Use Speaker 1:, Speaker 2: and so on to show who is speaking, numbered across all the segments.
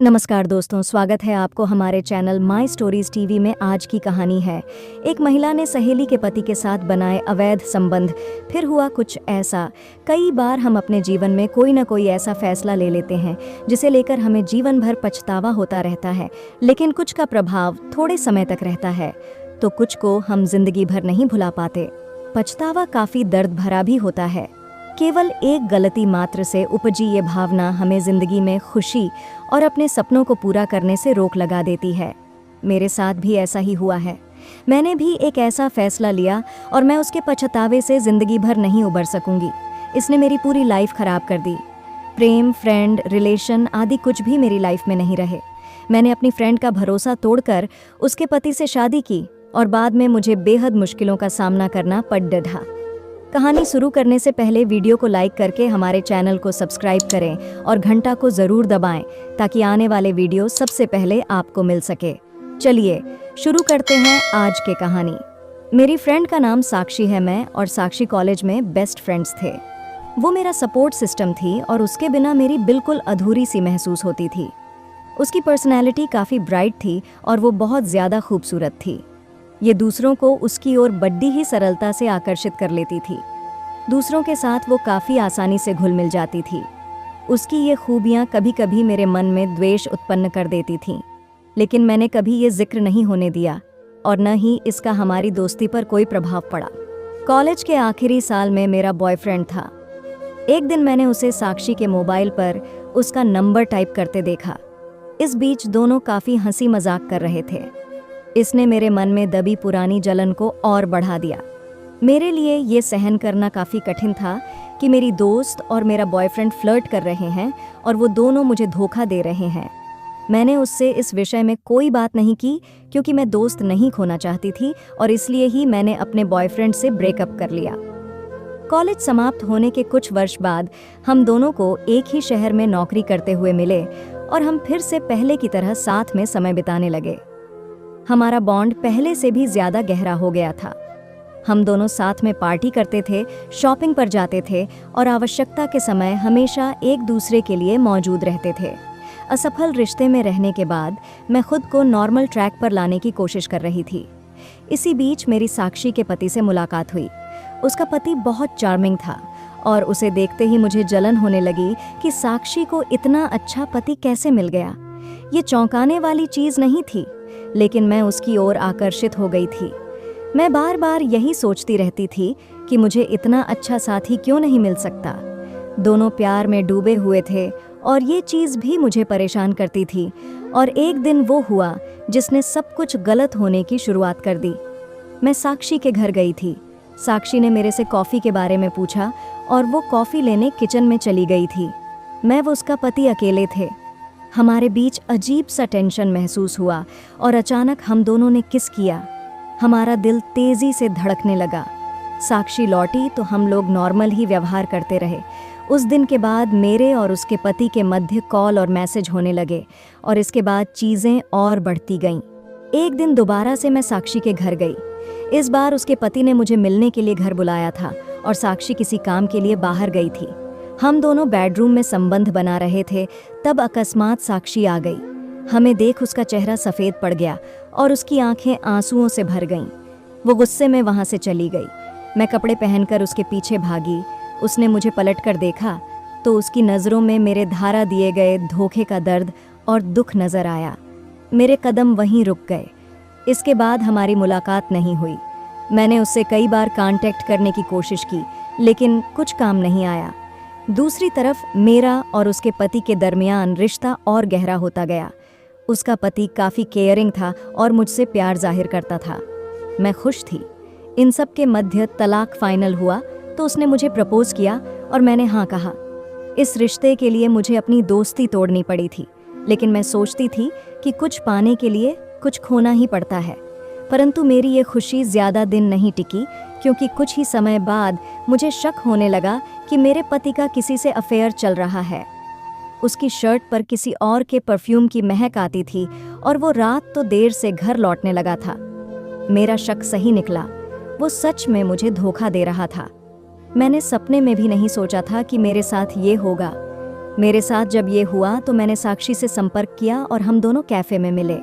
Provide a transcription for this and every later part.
Speaker 1: नमस्कार दोस्तों, स्वागत है आपको हमारे चैनल माई स्टोरीज टीवी में। आज की कहानी है एक महिला ने सहेली के पति के साथ बनाए अवैध संबंध। फिर हुआ कुछ ऐसा। कई बार हम अपने जीवन में कोई ना कोई ऐसा फैसला ले लेते हैं जिसे लेकर हमें जीवन भर पछतावा होता रहता है, लेकिन कुछ का प्रभाव थोड़े समय तक रहता है तो कुछ को हम जिंदगी भर नहीं भुला पाते। पछतावा काफी दर्द भरा भी होता है। केवल एक गलती मात्र से उपजी ये भावना हमें जिंदगी में खुशी और अपने सपनों को पूरा करने से रोक लगा देती है। मेरे साथ भी ऐसा ही हुआ है। मैंने भी एक ऐसा फैसला लिया और मैं उसके पछतावे से जिंदगी भर नहीं उबर सकूंगी। इसने मेरी पूरी लाइफ खराब कर दी। प्रेम, फ्रेंड, रिलेशन आदि कुछ भी मेरी लाइफ में नहीं रहे। मैंने अपनी फ्रेंड का भरोसा तोड़कर उसके पति से शादी की और बाद में मुझे बेहद मुश्किलों का सामना करना पड़ डा। कहानी शुरू करने से पहले वीडियो को लाइक करके हमारे चैनल को सब्सक्राइब करें और घंटा को जरूर दबाएं ताकि आने वाले वीडियो सबसे पहले आपको मिल सके। चलिए शुरू करते हैं आज के कहानी। मेरी फ्रेंड का नाम साक्षी है। मैं और साक्षी कॉलेज में बेस्ट फ्रेंड्स थे। वो मेरा सपोर्ट सिस्टम थी और उसके बिना मेरी बिल्कुल अधूरी सी महसूस होती थी। उसकी पर्सनैलिटी काफ़ी ब्राइट थी और वो बहुत ज़्यादा खूबसूरत थी। ये दूसरों को उसकी ओर बड़ी ही सरलता से आकर्षित कर लेती थी। दूसरों के साथ वो काफ़ी आसानी से घुल मिल जाती थी। उसकी ये खूबियाँ कभी कभी मेरे मन में द्वेष उत्पन्न कर देती थीं, लेकिन मैंने कभी ये जिक्र नहीं होने दिया और न ही इसका हमारी दोस्ती पर कोई प्रभाव पड़ा। कॉलेज के आखिरी साल में मेरा बॉयफ्रेंड था। एक दिन मैंने उसे साक्षी के मोबाइल पर उसका नंबर टाइप करते देखा। इस बीच दोनों काफ़ी हंसी मजाक कर रहे थे। इसने मेरे मन में दबी पुरानी जलन को और बढ़ा दिया। मेरे लिए ये सहन करना काफ़ी कठिन था कि मेरी दोस्त और मेरा बॉयफ्रेंड फ्लर्ट कर रहे हैं और वो दोनों मुझे धोखा दे रहे हैं। मैंने उससे इस विषय में कोई बात नहीं की क्योंकि मैं दोस्त नहीं खोना चाहती थी और इसलिए ही मैंने अपने बॉयफ्रेंड से ब्रेकअप कर लिया। कॉलेज समाप्त होने के कुछ वर्ष बाद हम दोनों को एक ही शहर में नौकरी करते हुए मिले और हम फिर से पहले की तरह साथ में समय बिताने लगे। हमारा बॉन्ड पहले से भी ज्यादा गहरा हो गया था। हम दोनों साथ में पार्टी करते थे, शॉपिंग पर जाते थे और आवश्यकता के समय हमेशा एक दूसरे के लिए मौजूद रहते थे। असफल रिश्ते में रहने के बाद मैं खुद को नॉर्मल ट्रैक पर लाने की कोशिश कर रही थी। इसी बीच मेरी साक्षी के पति से मुलाकात हुई। उसका पति बहुत चार्मिंग था और उसे देखते ही मुझे जलन होने लगी कि साक्षी को इतना अच्छा पति कैसे मिल गया। ये चौंकाने वाली चीज़ नहीं थी, लेकिन मैं उसकी ओर आकर्षित हो गई थी। मैं बार बार यही सोचती रहती थी कि मुझे इतना अच्छा साथी क्यों नहीं मिल सकता। दोनों प्यार में डूबे हुए थे और ये चीज़ भी मुझे परेशान करती थी। और एक दिन वो हुआ जिसने सब कुछ गलत होने की शुरुआत कर दी। मैं साक्षी के घर गई थी। साक्षी ने मेरे से कॉफ़ी के बारे में पूछा और वो कॉफ़ी लेने किचन में चली गई थी। मैं व उसका पति अकेले थे। हमारे बीच अजीब सा टेंशन महसूस हुआ और अचानक हम दोनों ने किस किया। हमारा दिल तेजी से धड़कने लगा। साक्षी लौटी तो हम लोग नॉर्मल ही व्यवहार करते रहे। उस दिन के बाद मेरे और उसके पति के मध्य कॉल और मैसेज होने लगे और इसके बाद चीज़ें और बढ़ती गईं। एक दिन दोबारा से मैं साक्षी के घर गई। इस बार उसके पति ने मुझे मिलने के लिए घर बुलाया था और साक्षी किसी काम के लिए बाहर गई थी। हम दोनों बेडरूम में संबंध बना रहे थे, तब अकस्मात साक्षी आ गई। हमें देख उसका चेहरा सफ़ेद पड़ गया और उसकी आंखें आंसुओं से भर गईं। वो गुस्से में वहाँ से चली गई। मैं कपड़े पहनकर उसके पीछे भागी। उसने मुझे पलटकर देखा तो उसकी नज़रों में मेरे धारा दिए गए धोखे का दर्द और दुख नज़र आया। मेरे कदम वहीं रुक गए। इसके बाद हमारी मुलाकात नहीं हुई। मैंने उससे कई बार कांटेक्ट करने की कोशिश की, लेकिन कुछ काम नहीं आया। दूसरी तरफ मेरा और उसके पति के दरमियान रिश्ता और गहरा होता गया। उसका पति काफ़ी केयरिंग था और मुझसे प्यार जाहिर करता था। मैं खुश थी। इन सब के मध्य तलाक फाइनल हुआ तो उसने मुझे प्रपोज किया और मैंने हाँ कहा। इस रिश्ते के लिए मुझे अपनी दोस्ती तोड़नी पड़ी थी, लेकिन मैं सोचती थी कि कुछ पाने के लिए कुछ खोना ही पड़ता है। परंतु मेरी ये खुशी ज़्यादा दिन नहीं टिकी, क्योंकि कुछ ही समय बाद मुझे शक होने लगा कि मेरे पति का किसी से अफेयर चल रहा है। उसकी शर्ट पर किसी और के परफ्यूम की महक आती थी और वो रात तो देर से घर लौटने लगा था। मेरा शक सही निकला। वो सच में मुझे धोखा दे रहा था। मैंने सपने में भी नहीं सोचा था कि मेरे साथ ये होगा। मेरे साथ जब ये हुआ तो मैंने साक्षी से संपर्क किया और हम दोनों कैफ़े में मिले।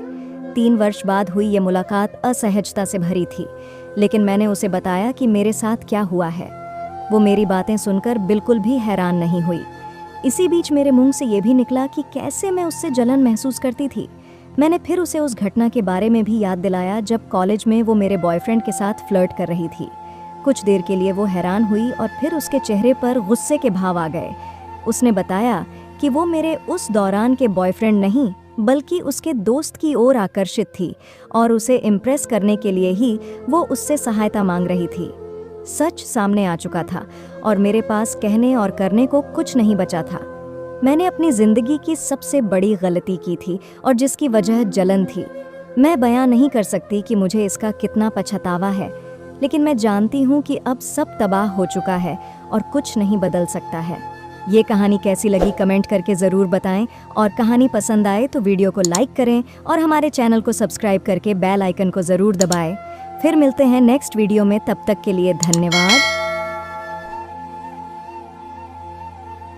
Speaker 1: 3 वर्ष बाद हुई ये मुलाकात असहजता से भरी थी, लेकिन मैंने उसे बताया कि मेरे साथ क्या हुआ है। वो मेरी बातें सुनकर बिल्कुल भी हैरान नहीं हुई। इसी बीच मेरे मुंह से ये भी निकला कि कैसे मैं उससे जलन महसूस करती थी। मैंने फिर उसे उस घटना के बारे में भी याद दिलाया जब कॉलेज में वो मेरे बॉयफ्रेंड के साथ फ्लर्ट कर रही थी। कुछ देर के लिए वो हैरान हुई और फिर उसके चेहरे पर गुस्से के भाव आ गए। उसने बताया कि वो मेरे उस दौरान के बॉयफ्रेंड नहीं बल्कि उसके दोस्त की ओर आकर्षित थी और उसे इम्प्रेस करने के लिए ही वो उससे सहायता मांग रही थी। सच सामने आ चुका था और मेरे पास कहने और करने को कुछ नहीं बचा था। मैंने अपनी जिंदगी की सबसे बड़ी गलती की थी और जिसकी वजह जलन थी। मैं बयां नहीं कर सकती कि मुझे इसका कितना पछतावा है, लेकिन मैं जानती हूँ कि अब सब तबाह हो चुका है और कुछ नहीं बदल सकता है। ये कहानी कैसी लगी कमेंट करके ज़रूर बताएं और कहानी पसंद आए तो वीडियो को लाइक करें और हमारे चैनल को सब्सक्राइब करके बेल आइकन को ज़रूर दबाएं। फिर मिलते हैं नेक्स्ट वीडियो में, तब तक के लिए धन्यवाद।